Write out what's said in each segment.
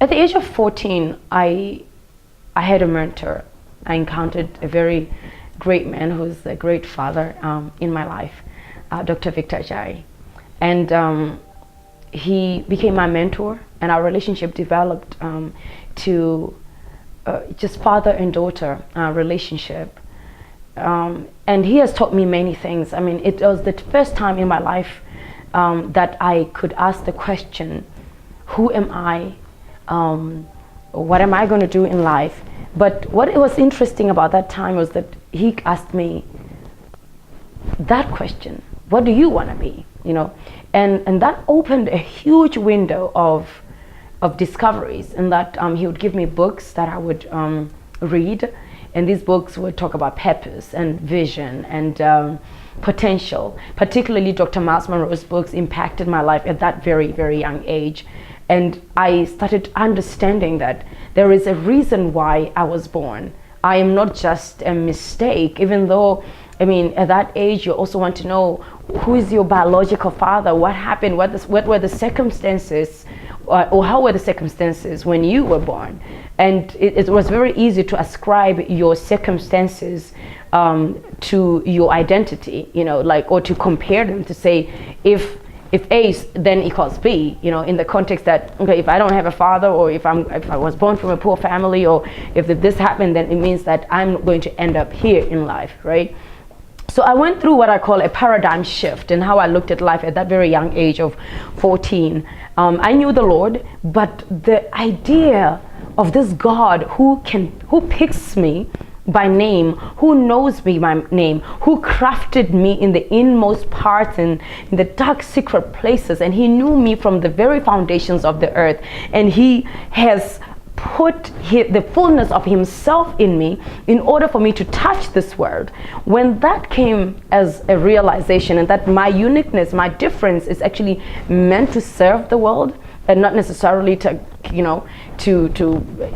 At the age of 14, I had a mentor. I encountered a very great man who's a great father in my life, Dr. Victor Ajayi. And he became my mentor, and our relationship developed to just father and daughter relationship. And he has taught me many things. I mean, it was the first time in my life that I could ask the question, who am I? What am I going to do in life? But what was interesting about that time was that he asked me that question, what do you want to be? You know, and that opened a huge window of discoveries, and that he would give me books that I would read, and these books would talk about purpose and vision and potential. Particularly Dr. Miles Monroe's books impacted my life at that very, very young age. And I started understanding that there is a reason why I was born. I am not just a mistake, even though, I mean, at that age, you also want to know who is your biological father, what happened, what were the circumstances, or how were the circumstances when you were born. And it was very easy to ascribe your circumstances to your identity, you know, like, or to compare them, to say, if A then equals B, you know, in the context that, okay, if I don't have a father, or if I was born from a poor family, or if this happened, then it means that I'm going to end up here in life, right? So I went through what I call a paradigm shift in how I looked at life at that very young age of 14. I knew the Lord, but the idea of this God who picks me by name, who knows me by name, who crafted me in the inmost parts and in the dark secret places, and he knew me from the very foundations of the earth, and he has put the fullness of himself in me in order for me to touch this world. When that came as a realization, and that my uniqueness, my difference is actually meant to serve the world and not necessarily to, you know, to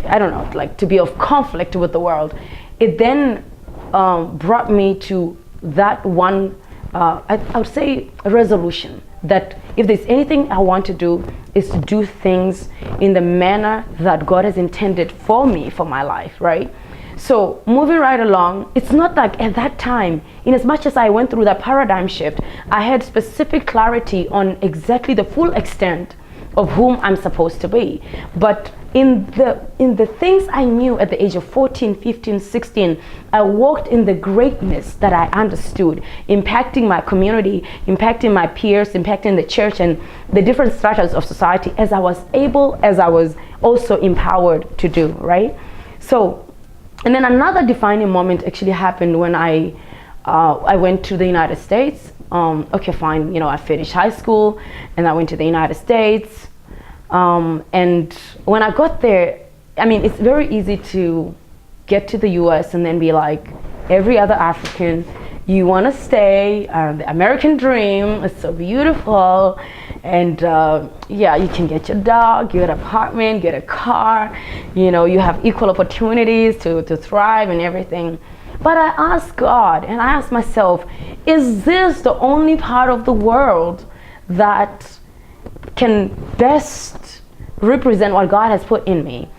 I don't know, like to be of conflict with the world, it then brought me to that one, I would say, a resolution that if there's anything I want to do, is to do things in the manner that God has intended for me, for my life, right? So moving right along, it's not like at that time, in as much as I went through that paradigm shift, I had specific clarity on exactly the full extent of whom I'm supposed to be. But in the things I knew at the age of 14, 15, 16, I walked in the greatness that I understood, impacting my community, impacting my peers, impacting the church and the different stratas of society as I was able, as I was also empowered to do, right? So, and then another defining moment actually happened when I went to the United States. Okay, fine, you know, I finished high school and I went to the United States. And when I got there, I mean, it's very easy to get to the US and then be like every other African, you want to stay, the American dream is so beautiful, and yeah, you can get your dog, get an apartment, get a car, you know, you have equal opportunities to thrive and everything. But I asked God, and I asked myself, is this the only part of the world that can best represent what God has put in me?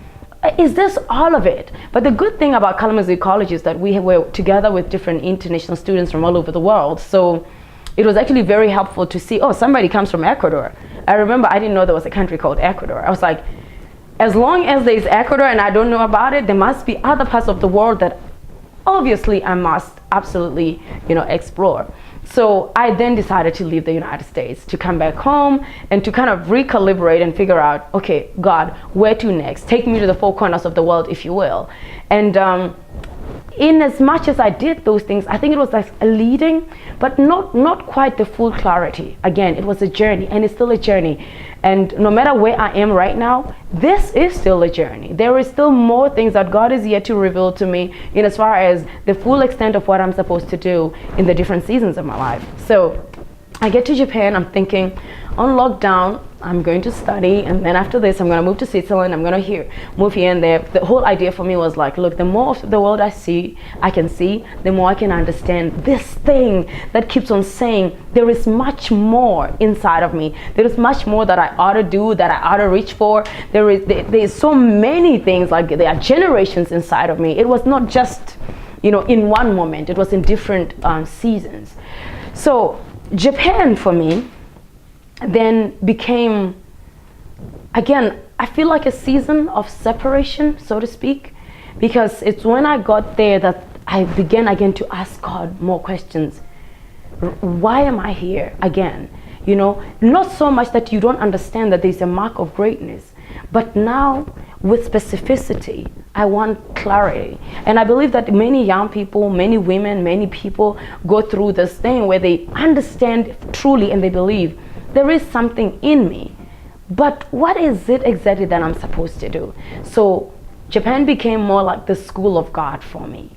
Is this all of it? But the good thing about Kalamazoo College is that we were together with different international students from all over the world. So it was actually very helpful to see, oh, somebody comes from Ecuador. I remember I didn't know there was a country called Ecuador. I was like, as long as there's Ecuador and I don't know about it, there must be other parts of the world that obviously I must absolutely, you know, explore. So I then decided to leave the United States, to come back home and to kind of recalibrate and figure out, okay, God, where to next? Take me to the four corners of the world, if you will. And in as much as I did those things, I think it was like a leading, but not quite the full clarity. Again, it was a journey, and it's still a journey. And no matter where I am right now, this is still a journey. There is still more things that God is yet to reveal to me in as far as the full extent of what I'm supposed to do in the different seasons of my life. So I get to Japan, I'm thinking, on lockdown, I'm going to study, and then after this, I'm going to move to Switzerland, I'm going to move here and there. The whole idea for me was like, look, the more of the world I can see, the more I can understand this thing that keeps on saying, there is much more inside of me. There is much more that I ought to do, that I ought to reach for. There is so many things, like there are generations inside of me. It was not just, in one moment, it was in different seasons. So Japan for me then became, again, I feel like a season of separation, so to speak, because it's when I got there that I began again to ask God more questions. Why am I here again? Not so much that you don't understand that there's a mark of greatness, but now with specificity, I want clarity. And I believe that many young people, many women, many people go through this thing where they understand truly and they believe there is something in me, but what is it exactly that I'm supposed to do? So Japan became more like the school of God for me.